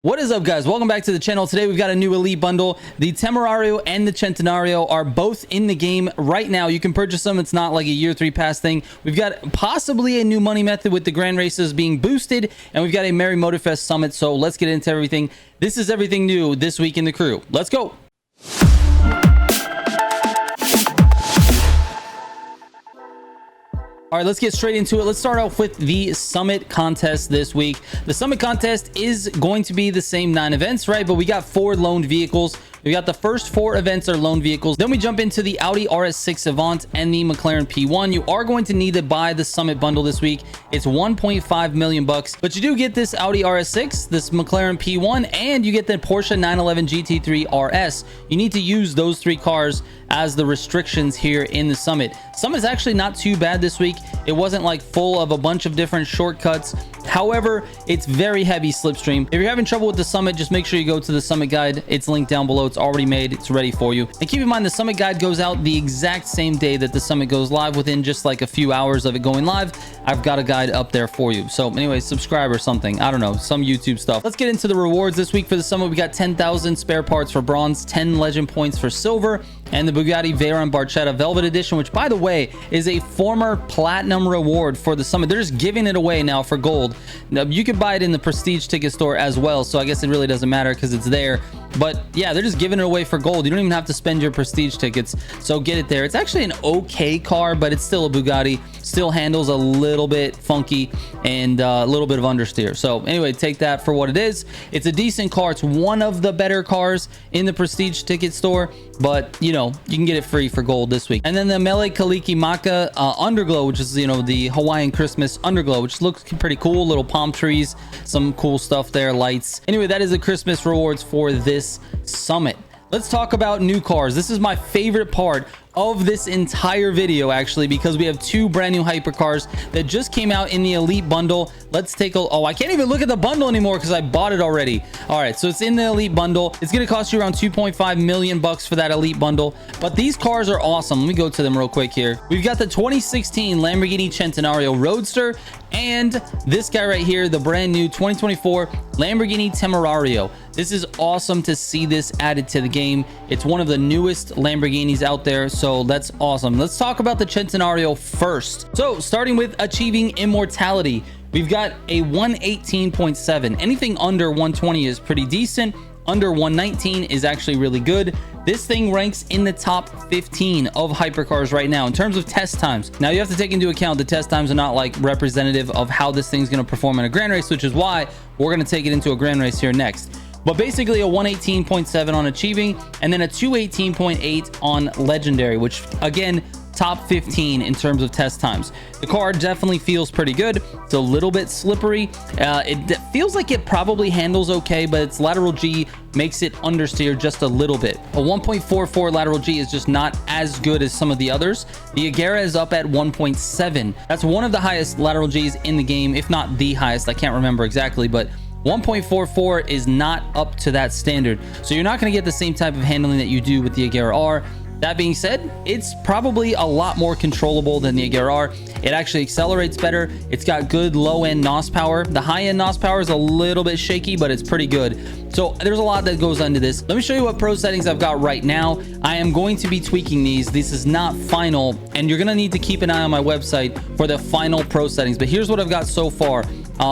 What is up, guys? Welcome back to the channel. Today we've got a new elite bundle. The Temerario and the Centenario are both in the game right now. You can purchase them. It's not like a year 3 pass thing. We've got possibly a new money method with the grand races being boosted, and we've got a Merry Motorfest summit. So let's get into everything. This is everything new this week in the crew. Let's go. All right, let's get straight into it. Let's start off with the summit contest this week. The summit contest is going to be the same 9 events, right? But we got 4 loaned vehicles. We got the first 4 events are loaned vehicles. Then we jump into the Audi RS6 Avant and the McLaren P1. You are going to need to buy the summit bundle this week. It's 1.5 million bucks, but you do get this Audi RS6, this McLaren P1, and you get the Porsche 911 GT3 RS. You need to use those 3 cars as the restrictions here in the summit. Summit's actually not too bad this week. It wasn't like full of a bunch of different shortcuts. However, it's very heavy slipstream. If you're having trouble with the summit, just make sure you go to the summit guide. It's linked down below. It's already made. It's ready for you. And keep in mind, the summit guide goes out the exact same day that the summit goes live. Within just like a few hours of it going live, I've got a guide up there for you. So anyway, subscribe or something. I don't know, some YouTube stuff. Let's get into the rewards this week for the summit. We got 10,000 spare parts for bronze, 10 legend points for silver, and the Bugatti Veyron Barchetta Velvet Edition, which, by the way, is a former platinum reward for the summit. They're just giving it away now for gold. Now, you could buy it in the prestige ticket store as well, so I guess it really doesn't matter because it's there. But yeah, they're just giving it away for gold. You don't even have to spend your prestige tickets, so get it there. It's actually an okay car, but it's still a Bugatti. Still handles a little bit funky and a little bit of understeer. So anyway, take that for what it is. It's a decent car. It's one of the better cars in the prestige ticket store, but you know, you can get it free for gold this week. And then the Mele Kaliki Maka Underglow, which is, you know, the Hawaiian Christmas Underglow, which looks pretty cool. Little palm trees, some cool stuff there, lights. Anyway, that is the Christmas rewards for this summit. Let's talk about new cars. This is my favorite part of this entire video, actually, because we have 2 brand new hypercars that just came out in the elite bundle. Let's take a I can't even look at the bundle anymore because I bought it already. All right, so it's in the elite bundle. It's going to cost you around 2.5 million bucks for that elite bundle, but these cars are awesome. Let me go to them real quick here. We've got the 2016 Lamborghini Centenario Roadster and this guy right here, the brand new 2024 Lamborghini Temerario. This is awesome to see this added to the game. It's one of the newest Lamborghinis out there, so that's awesome. Let's talk about the Centenario first. So starting with achieving immortality, we've got a 118.7. Anything under 120 is pretty decent. Under 119 is actually really good. This thing ranks in the top 15 of hypercars right now in terms of test times. Now, you have to take into account the test times are not like representative of how this thing's going to perform in a grand race, which is why we're going to take it into a grand race here next. But basically a 118.7 on achieving, and then a 218.8 on legendary, which again, top 15 in terms of test times. The car definitely feels pretty good. It's a little bit slippery. It feels like it probably handles okay, but its lateral G makes it understeer just a little bit. A 1.44 lateral G is just not as good as some of the others. The Agera is up at 1.7. That's one of the highest lateral Gs in the game, if not the highest. I can't remember exactly, but 1.44 is not up to that standard. So you're not going to get the same type of handling that you do with the Agera R. That being said, it's probably a lot more controllable than the Agera R. It actually accelerates better. It's got good low-end NOS power. The high-end NOS power is a little bit shaky, but it's pretty good. So there's a lot that goes into this. Let me show you what pro settings I've got right now. I am going to be tweaking these. This is not final, and you're going to need to keep an eye on my website for the final pro settings. But here's what I've got so far.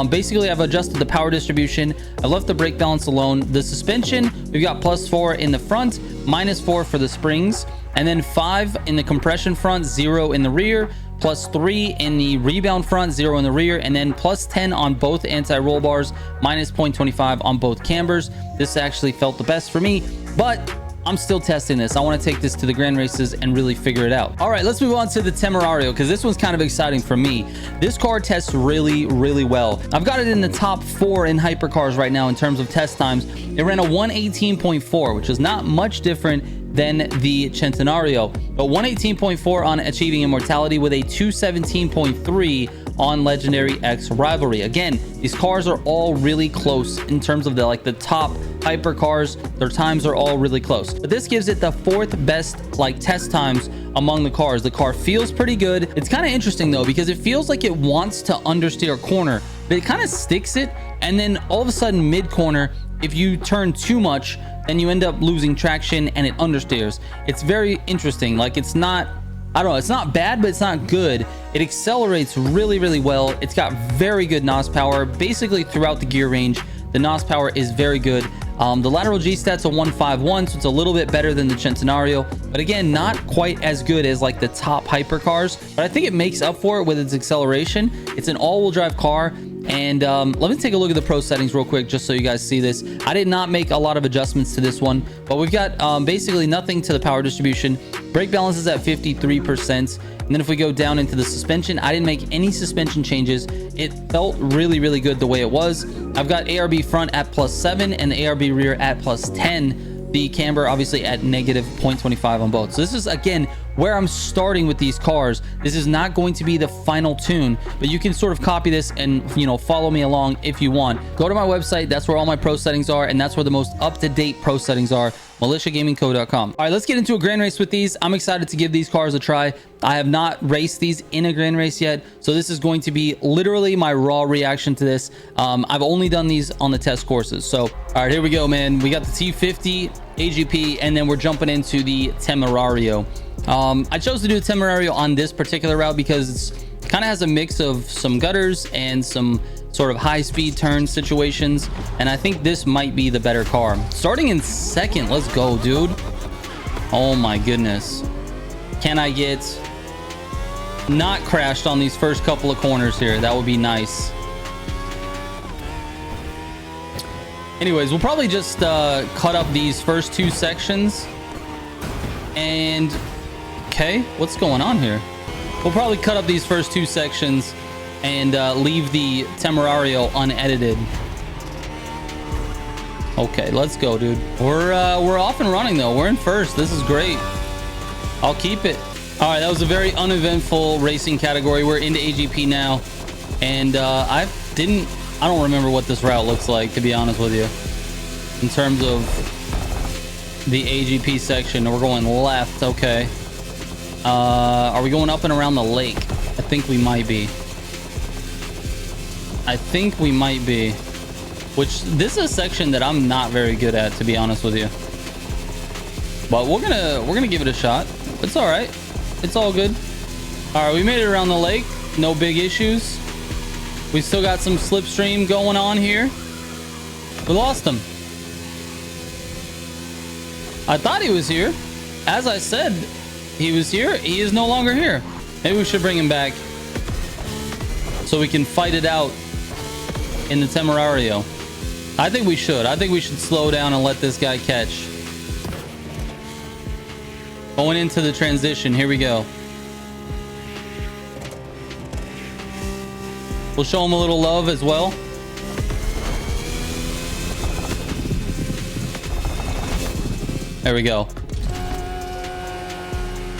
Basically, I've adjusted the power distribution. I left the brake balance alone. The suspension, we've got +4 in the front, -4 for the springs, and then 5 in the compression front, 0 in the rear, +3 in the rebound front, 0 in the rear, and then +10 on both anti-roll bars, -0.25 on both cambers. This actually felt the best for me, but I'm still testing this. I want to take this to the grand races and really figure it out. All right, let's move on to the Temerario, because this one's kind of exciting for me. This car tests really, really well. I've got it in the top 4 in hypercars right now in terms of test times. It ran a 118.4, which is not much different than the Centenario, but 118.4 on achieving immortality with a 217.3 on Legendary X Rivalry. Again, these cars are all really close in terms of the top hypercars. Their times are all really close, but this gives it the 4th best test times among the cars. The car feels pretty good. It's kind of interesting though, because it feels like it wants to understeer a corner, but it kind of sticks it, and then all of a sudden mid corner if you turn too much, then you end up losing traction and it understeers. It's very interesting. Like, it's not, I don't know, it's not bad, but it's not good. It accelerates really, really well. It's got very good NOS power. Basically throughout the gear range, the NOS power is very good. The lateral G stat's a 151, so it's a little bit better than the Centenario, but again, not quite as good as like the top hypercars, but I think it makes up for it with its acceleration. It's an all-wheel drive car. And let me take a look at the pro settings real quick, just so you guys see this. I did not make a lot of adjustments to this one, but we've got basically nothing to the power distribution. Brake balance is at 53%. And then if we go down into the suspension, I didn't make any suspension changes. It felt really, really good the way it was. I've got ARB front at +7 and the ARB rear at +10. The camber obviously at -0.25 on both. So this is, again, where I'm starting with these cars. This is not going to be the final tune, but you can sort of copy this and, you know, follow me along if you want. Go to my website. That's where all my pro settings are, and that's where the most up-to-date pro settings are. militiagamingco.com. All right, let's get into a grand race with these. I'm excited to give these cars a try. I have not raced these in a grand race yet, so this is going to be literally my raw reaction to this. I've only done these on the test courses. So all right, here we go, man. We got the T50 AGP, and then we're jumping into the Temerario. I chose to do the Temerario on this particular route because it's kind of has a mix of some gutters and some sort of high-speed turn situations, and I think this might be the better car. Starting in second, let's go, dude. Oh my goodness. Can I get not crashed on these first couple of corners here? That would be nice. Anyways, we'll probably just cut up these first two sections. And okay, what's going on here? We'll probably cut up these first two sections and leave the Temerario unedited. Okay, let's go, dude. We're off and running though. We're in first. This is great. I'll keep it. All right, that was a very uneventful racing category. We're into AGP now, and I don't remember what this route looks like, to be honest with you, in terms of the AGP section. We're going left. Okay. Are we going up and around the lake? I think we might be. Which, this is a section that I'm not very good at, to be honest with you. But we're gonna give it a shot. It's all right. It's all good. All right, we made it around the lake. No big issues. We still got some slipstream going on here. We lost him. I thought he was here. As I said, he was here. He is no longer here. Maybe we should bring him back so we can fight it out in the Temerario. I think we should. I think we should slow down and let this guy catch. Going into the transition. Here we go. We'll show him a little love as well. There we go.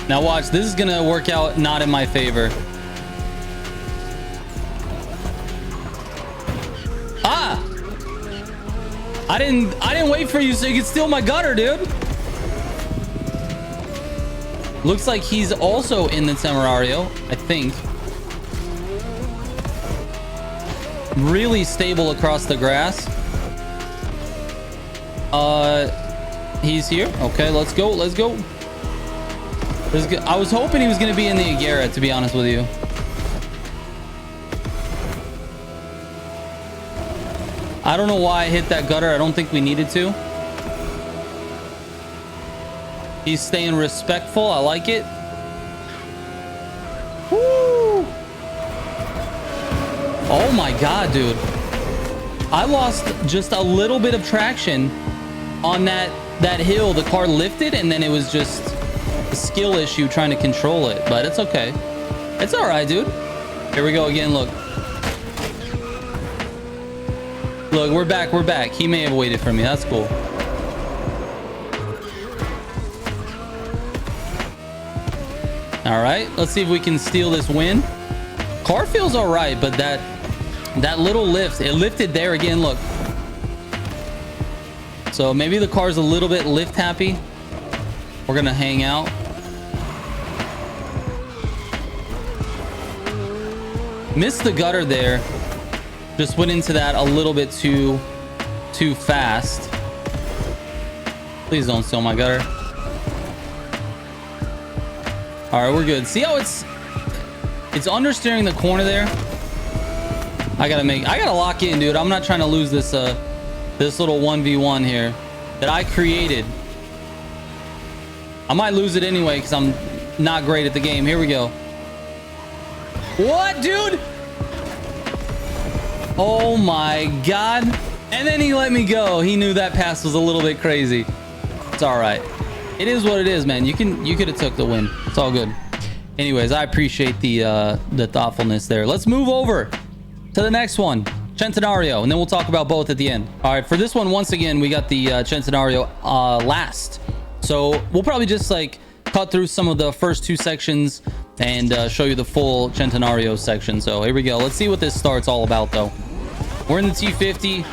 Now watch, this is gonna work out not in my favor. Ah! I didn't wait for you so you could steal my gutter, dude. Looks like he's also in the Temerario, I think. Really stable across the grass. He's here. Okay, let's go. Let's go. I was hoping he was going to be in the Agera, to be honest with you. I don't know why I hit that gutter. I don't think we needed to. He's staying respectful. I like it. Woo! Oh my God, dude. I lost just a little bit of traction on that hill. The car lifted and then it was just a skill issue trying to control it, but it's okay. It's all right, dude. Here we go again. Look, we're back. He may have waited for me. That's cool. All right, let's see if we can steal this win. Car feels all right, but that little lift, it lifted there again. Look, so maybe the car's a little bit lift happy. We're gonna hang out. Missed the gutter there. Just went into that a little bit too too fast. Please don't steal my gutter. All right, we're good. See how it's understeering the corner there. I gotta lock in, dude. I'm not trying to lose this this little 1v1 here that I created. I might lose it anyway because I'm not great at the game. Here we go. What, dude? Oh my god. And then he let me go. He knew that pass was a little bit crazy. It's all right. It is what it is, man. You could have took the win. It's all good. Anyways, I appreciate the thoughtfulness there. Let's move over to the next one, Centenario, and then we'll talk about both at the end. All right, for this one, once again, we got the Centenario last. So we'll probably just like cut through some of the first two sections and show you the full Centenario section. So here we go. Let's see what this start's all about, though. We're in the T50.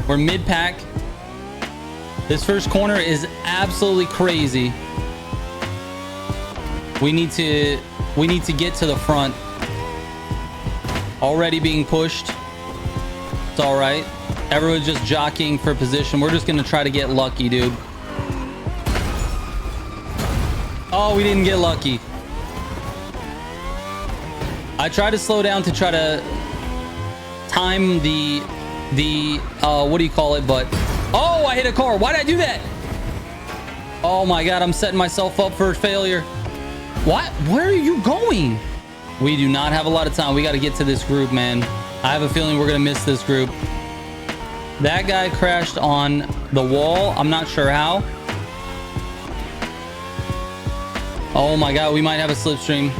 We're mid-pack. This first corner is absolutely crazy. We need to get to the front. Already being pushed. It's all right. Everyone's just jockeying for position. We're just going to try to get lucky, dude. Oh, we didn't get lucky. I tried to slow down to try to time the what do you call it, but oh, I hit a car. Why did I do that? Oh my god, I'm setting myself up for failure. What? Where are you going? We do not have a lot of time. We got to get to this group, man. I have a feeling we're gonna miss this group. That guy crashed on the wall. I'm not sure how. Oh my god, we might have a slipstream.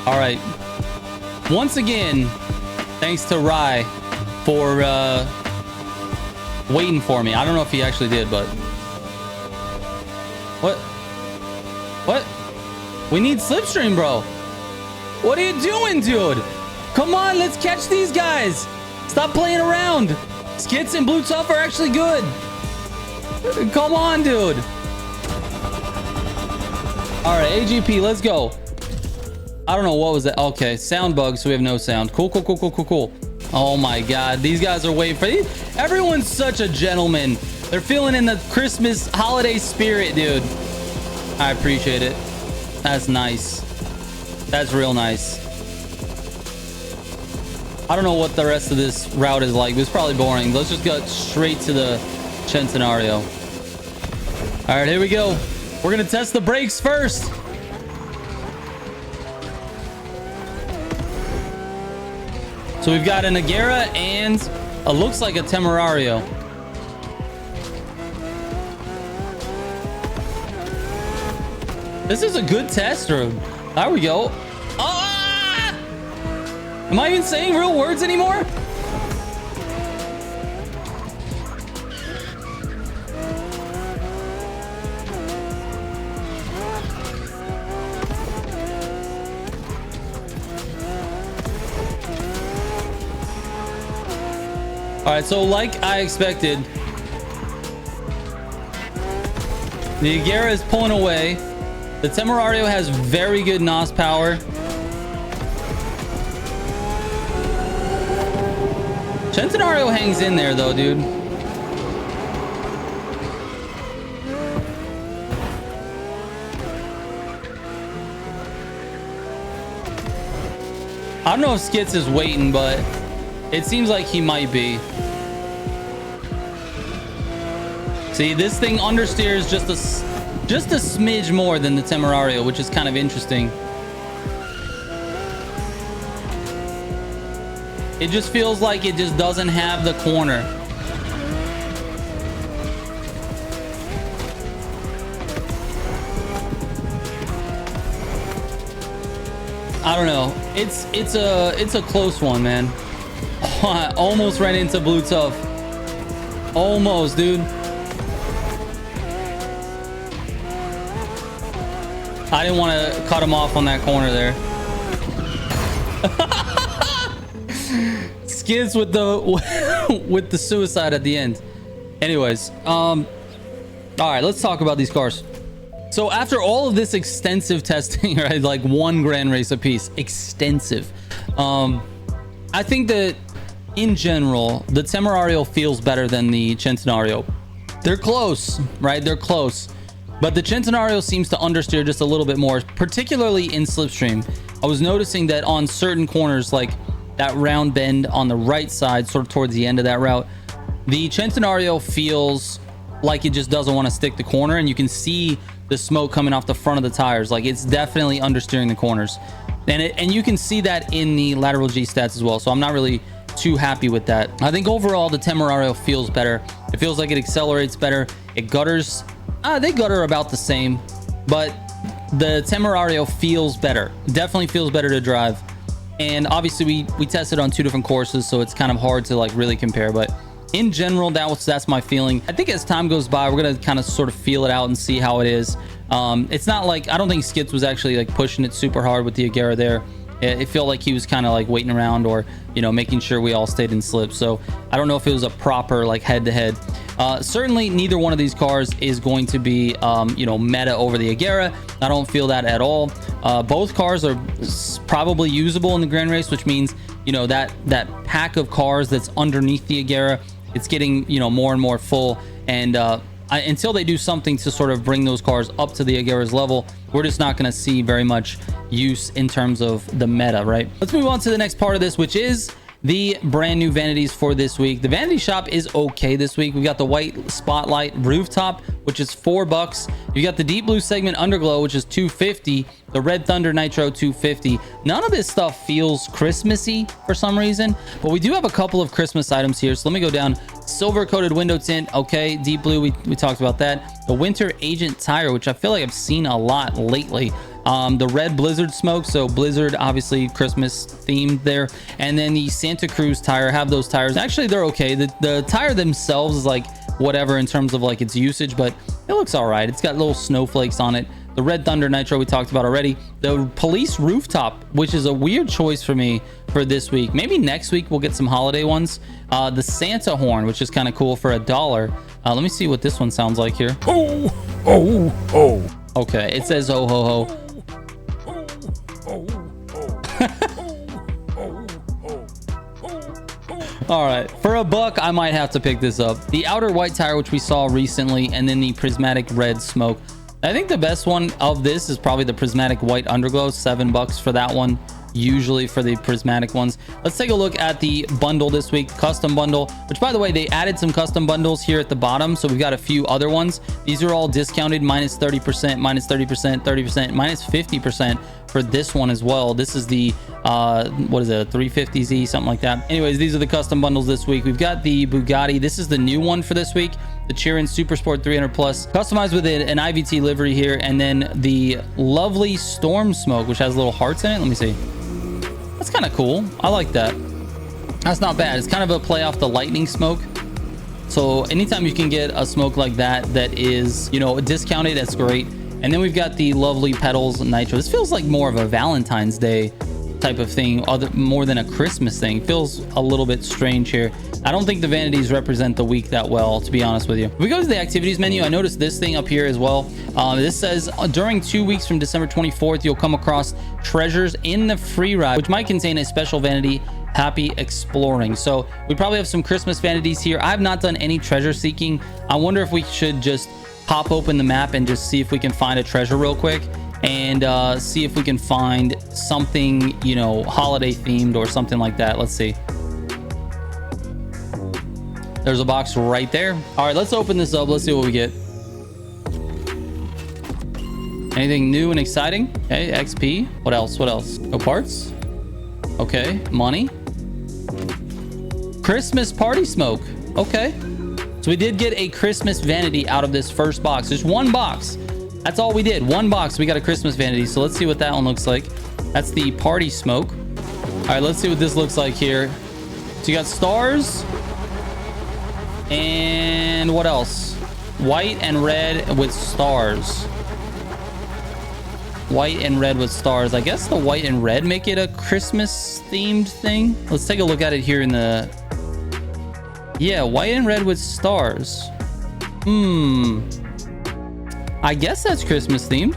All right. Once again, thanks to Rye for waiting for me. I don't know if he actually did, but what? We need slipstream, bro. What are you doing, dude? Come on, let's catch these guys. Stop playing around. Skits and Blue Tough are actually good. Come on, dude. All right, AGP, let's go. I don't know what was that. Okay, sound bug, so we have no sound. Cool. Oh my god, these guys are waiting for these. Everyone's such a gentleman. They're feeling in the Christmas holiday spirit, dude. I appreciate it. That's nice. That's real nice. I don't know what the rest of this route is like, but it's probably boring. Let's just go straight to the Centenario. All right, here we go. We're gonna test the brakes first. So we've got an Agera and looks like a Temerario. This is a good test room. There we go. Ah! Am I even saying real words anymore? All right, so like I expected, the Agera is pulling away. The Temerario has very good NOS power. Centenario hangs in there though, dude. I don't know if Skits is waiting, but it seems like he might be. See, this thing understeers just a smidge more than the Temerario, which is kind of interesting. It just feels like it just doesn't have the corner. I don't know. It's a close one, man. I almost ran into Blue Tough. Almost, dude. I didn't want to cut him off on that corner there. Skids with the suicide at the end. Anyways, all right, let's talk about these cars. So after all of this extensive testing, right, like one grand race apiece, extensive. I think that in general, the Temerario feels better than the Centenario. They're close, right? They're close. But the Centenario seems to understeer just a little bit more, particularly in slipstream. I was noticing that on certain corners, like that round bend on the right side, sort of towards the end of that route, the Centenario feels like it just doesn't want to stick the corner, and you can see the smoke coming off the front of the tires. Like it's definitely understeering the corners. And you can see that in the lateral G stats as well. So I'm not really too happy with that. I think overall the Temerario feels better. It feels like it accelerates better. It gutters. They gutter about the same, but the Temerario feels better. Definitely feels better to drive. And obviously we tested on 2 different courses, so it's kind of hard to like really compare. But in general, that's my feeling. I think as time goes by, we're gonna kind of sort of feel it out and see how it is. It's not like, I don't think Skits was actually like pushing it super hard with the Agera there. It felt like he was kind of like waiting around, or you know, making sure we all stayed in slip. So I don't know if it was a proper like head-to-head. Certainly neither one of these cars is going to be you know, meta over the Agera. I don't feel that at all. Both cars are probably usable in the Grand Race, which means, you know, that pack of cars that's underneath the Agera, it's getting, you know, more and more full. And until they do something to sort of bring those cars up to the Agera's level, we're just not going to see very much use in terms of the meta, right? Let's move on to the next part of this, which is the brand new vanities for this week. The vanity shop is okay this week. We got the white spotlight rooftop, which is $4. You got the deep blue segment underglow, which is $2.50. The red thunder nitro, $2.50. None of this stuff feels Christmassy for some reason, but we do have a couple of Christmas items here. So let me go down. Silver coated window tint, okay. Deep blue, we talked about that. The winter agent tire, which I feel like I've seen a lot lately. The red blizzard smoke, so blizzard obviously Christmas themed there. And then the Santa Cruz tire, have those tires. Actually, they're okay. The tire themselves is like whatever in terms of like its usage, but it looks all right. It's got little snowflakes on it. The red thunder nitro we talked about already. The police rooftop, which is a weird choice for me for this week. Maybe next week we'll get some holiday ones. The Santa horn, which is kind of cool for $1. Let me see what this one sounds like here. Oh, oh, oh. Okay, it says oh ho ho. All right, for $1 I might have to pick this up. The outer white tire, which we saw recently, and then the prismatic red smoke. I think the best one of this is probably the prismatic white underglow. $7 for that one, usually for the prismatic ones. Let's take a look at the bundle this week, custom bundle, which by the way, they added some custom bundles here at the bottom. So we've got a few other ones. These are all discounted, minus 30%, minus 30%, 30%, minus 50% for this one as well. This is the what is it, 350Z, something like that. Anyways, these are the custom bundles this week. We've got the Bugatti. This is the new one for this week, the Chiron Super Sport 300 Plus, customized with an IVT livery here, and then the lovely Storm Smoke, which has little hearts in it. Let me see. That's kind of cool. I like that. That's not bad. It's kind of a play off the lightning smoke. So anytime you can get a smoke like that that is, you know, discounted, that's great. And then we've got the lovely petals nitro. This feels like more of a Valentine's Day type of thing, more than a Christmas thing. Feels a little bit strange here. I don't think the vanities represent the week that well, to be honest with you. If we go to the activities menu, I noticed this thing up here as well. This says during 2 weeks from December 24th, you'll come across treasures in the free ride, which might contain a special vanity. Happy exploring. So we probably have some Christmas vanities here. I've not done any treasure seeking. I wonder if we should just pop open the map and just see if we can find a treasure real quick, and see if we can find something, you know, holiday themed or something like that. Let's see. There's a box right there. All right, let's open this up. Let's see what we get. Anything new and exciting? Okay, XP. What else? What else? No parts. Okay, money. Christmas party smoke. Okay. So we did get a Christmas vanity out of this first box. Just one box. That's all we did. One box. We got a Christmas vanity. So let's see what that one looks like. That's the party smoke. All right, let's see what this looks like here. So you got stars. And what else? White and red with stars. White and red with stars. I guess the white and red make it a Christmas themed thing. Let's take a look at it here in the... Yeah, white and red with stars. I guess that's Christmas themed.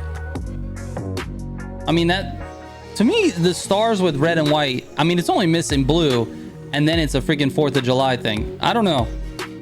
I mean, that... To me, the stars with red and white... I mean, it's only missing blue. and then it's a freaking 4th of July thing. I don't know.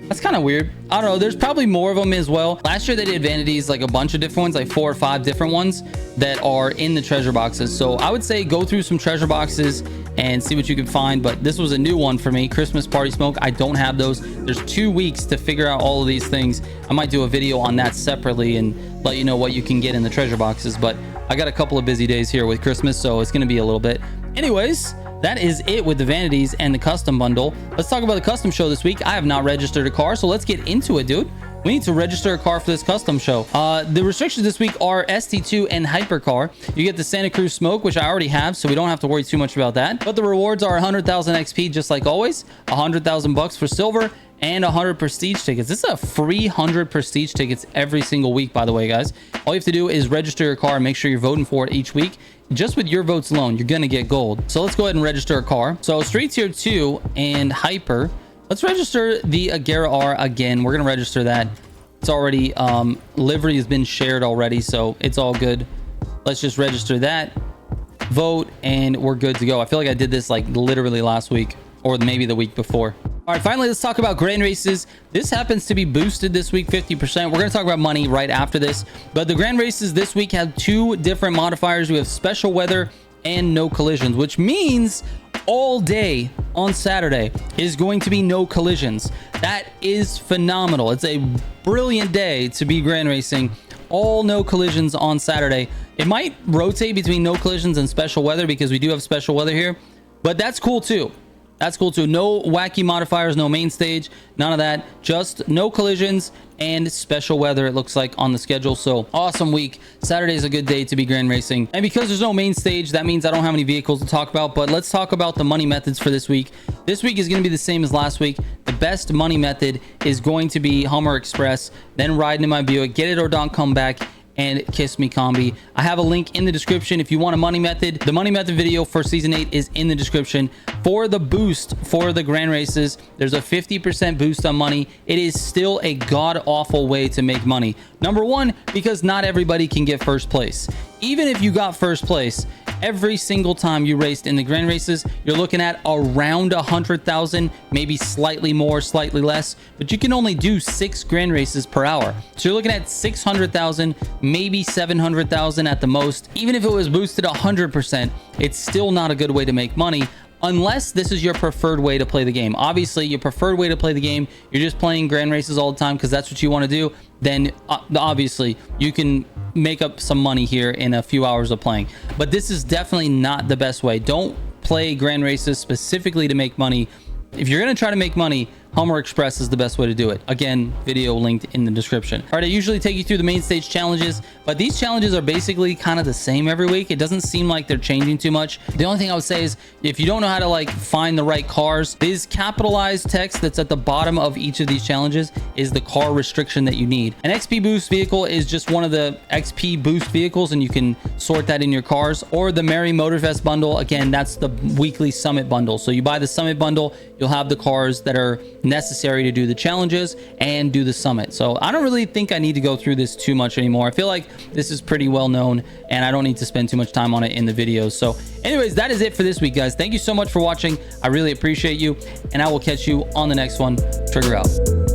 That's kind of weird. I don't know. There's probably more of them as well. Last year they did Vanities, like a bunch of different ones, like 4 or 5 different ones that are in the treasure boxes. So I would say go through some treasure boxes and see what you can find. But this was a new one for me, Christmas party smoke. I don't have those. There's 2 weeks to figure out all of these things. I might do a video on that separately and let you know what you can get in the treasure boxes. But I got a couple of busy days here with Christmas, so it's going to be a little bit. Anyways, that is it with the Vanities and the custom bundle. Let's talk about the custom show this week. I have not registered a car, so let's get into it, dude. We need to register a car for this custom show. The restrictions this week are ST2 and Hypercar. You get the Santa Cruz Smoke, which I already have, so we don't have to worry too much about that. But the rewards are 100,000 XP, just like always, 100,000 bucks for silver, and 100 prestige tickets. This is a free 100 prestige tickets every single week, by the way, guys. All you have to do is register your car and make sure you're voting for it each week. Just with your votes alone, you're gonna get gold. So let's go ahead and register a car. So Street Tier 2 and Hyper. Let's register the Agera R again. We're gonna register that. It's already livery has been shared already, so it's all good. Let's just register that, vote, and we're good to go. I feel like I did this like literally last week or maybe the week before. All right, finally, let's talk about grand races. This happens to be boosted this week, 50%. We're going to talk about money right after this. But the grand races this week have 2 different modifiers. We have special weather and no collisions, which means all day on Saturday is going to be no collisions. That is phenomenal. It's a brilliant day to be grand racing. All no collisions on Saturday. It might rotate between no collisions and special weather because we do have special weather here, but that's cool too. That's cool too. No wacky modifiers, no main stage, none of that. Just no collisions and special weather, it looks like, on the schedule. So awesome week. Saturday is a good day to be grand racing. And because there's no main stage, that means I don't have any vehicles to talk about. But let's talk about the money methods for this week. This week is going to be the same as last week. The best money method is going to be Hummer Express, then riding in my Buick, get it or don't come back, and Kiss Me Combi. I have a link in the description if you want a money method. The money method video for season 8 is in the description. For the boost for the grand races, there's a 50% boost on money. It is still a god-awful way to make money. Number one, because not everybody can get first place. Even if you got first place, every single time you raced in the grand races, you're looking at around 100,000, maybe slightly more, slightly less, but you can only do 6 grand races per hour. So you're looking at 600,000, maybe 700,000 at the most. Even if it was boosted 100%, it's still not a good way to make money unless this is your preferred way to play the game. Obviously, your preferred way to play the game, you're just playing grand races all the time because that's what you want to do, then obviously you can make up some money here in a few hours of playing. But this is definitely not the best way. Don't play grand races specifically to make money. If you're going to try to make money, Hummer Express is the best way to do it. Again, video linked in the description. All right, I usually take you through the main stage challenges, but these challenges are basically kind of the same every week. It doesn't seem like they're changing too much. The only thing I would say is if you don't know how to like find the right cars, this capitalized text that's at the bottom of each of these challenges is the car restriction that you need. An XP boost vehicle is just one of the XP boost vehicles, and you can sort that in your cars. Or the Merry Motorfest bundle, again, that's the weekly summit bundle. So you buy the summit bundle, you'll have the cars that are necessary to do the challenges and do the summit. So I don't really think I need to go through this too much anymore. I feel like this is pretty well known and I don't need to spend too much time on it in the videos. So anyways, that is it for this week, guys. Thank you so much for watching. I really appreciate you, and I will catch you on the next one. Trigger out.